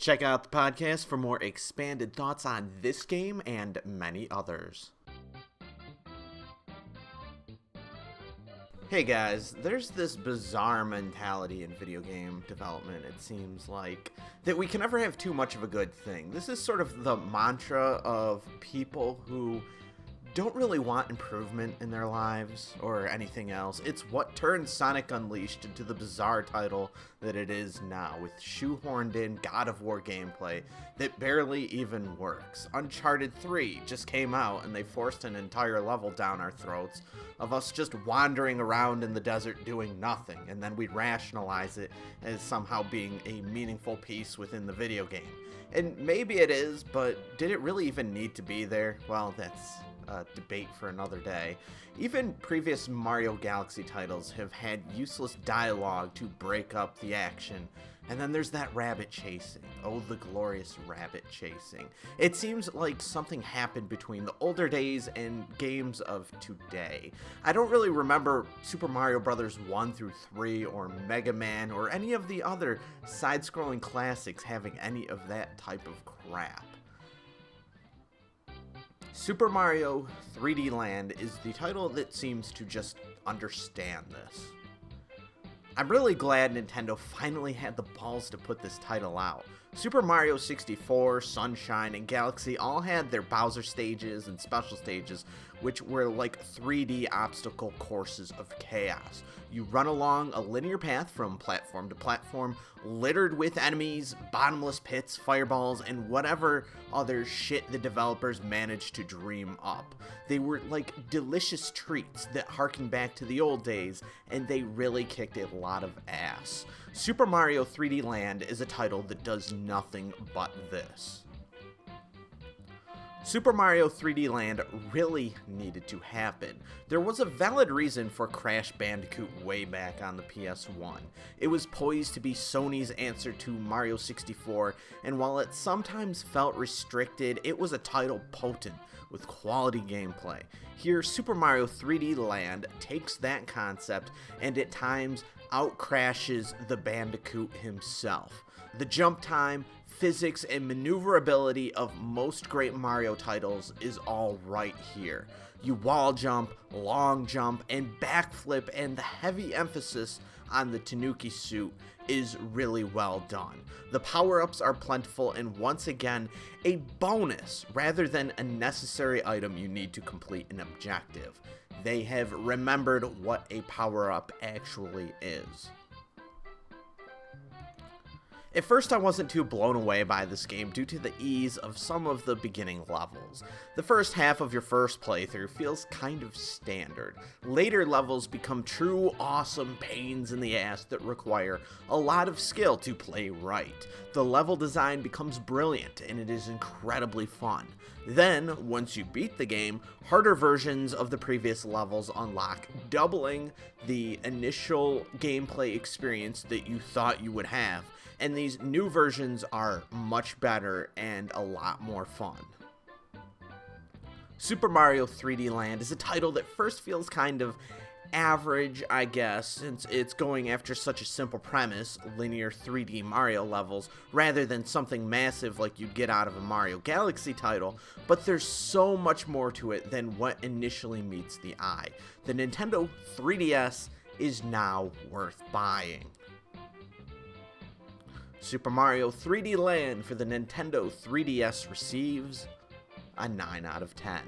Check out the podcast for more expanded thoughts on this game and many others. Hey guys, there's this bizarre mentality in video game development, it seems like, that we can never have too much of a good thing. This is sort of the mantra of people who don't really want improvement in their lives or anything else. It's what turned Sonic Unleashed into the bizarre title that it is now, with shoehorned in God of War gameplay that barely even works. Uncharted 3 just came out and they forced an entire level down our throats of us just wandering around in the desert doing nothing, and then we rationalize it as somehow being a meaningful piece within the video game. And maybe it is, but did it really even need to be there? Well, that's debate for another day. Even previous Mario Galaxy titles have had useless dialogue to break up the action. And then there's that rabbit chasing. Oh, the glorious rabbit chasing. It seems like something happened between the older days and games of today. I don't really remember Super Mario Bros. 1 through 3 or Mega Man or any of the other side-scrolling classics having any of that type of crap. Super Mario 3D Land is the title that seems to just understand this. I'm really glad Nintendo finally had the balls to put this title out. Super Mario 64, Sunshine, and Galaxy all had their Bowser stages and special stages, which were like 3D obstacle courses of chaos. You run along a linear path from platform to platform, littered with enemies, bottomless pits, fireballs, and whatever other shit the developers managed to dream up. They were like delicious treats that harken back to the old days, and they really kicked a lot of ass. Super Mario 3D Land is a title that does nothing but this. Super Mario 3D Land really needed to happen. There was a valid reason for Crash Bandicoot way back on the PS1. It was poised to be Sony's answer to Mario 64, and while it sometimes felt restricted, it was a title potent with quality gameplay. Here, Super Mario 3D Land takes that concept and at times outcrashes the Bandicoot himself. The jump time, physics, and maneuverability of most great Mario titles is all right here. You wall jump, long jump, and backflip, and the heavy emphasis on the Tanuki suit is really well done. The power-ups are plentiful and once again a bonus rather than a necessary item you need to complete an objective. They have remembered what a power-up actually is. At first I wasn't too blown away by this game due to the ease of some of the beginning levels. The first half of your first playthrough feels kind of standard. Later levels become true awesome pains in the ass that require a lot of skill to play right. The level design becomes brilliant and it is incredibly fun. Then, once you beat the game, harder versions of the previous levels unlock, doubling the initial gameplay experience that you thought you would have. And these new versions are much better and a lot more fun. Super Mario 3D Land is a title that first feels kind of average, I guess, since it's going after such a simple premise, linear 3D Mario levels, rather than something massive like you'd get out of a Mario Galaxy title, but there's so much more to it than what initially meets the eye. The Nintendo 3DS is now worth buying. Super Mario 3D Land for the Nintendo 3DS receives a 9 out of 10.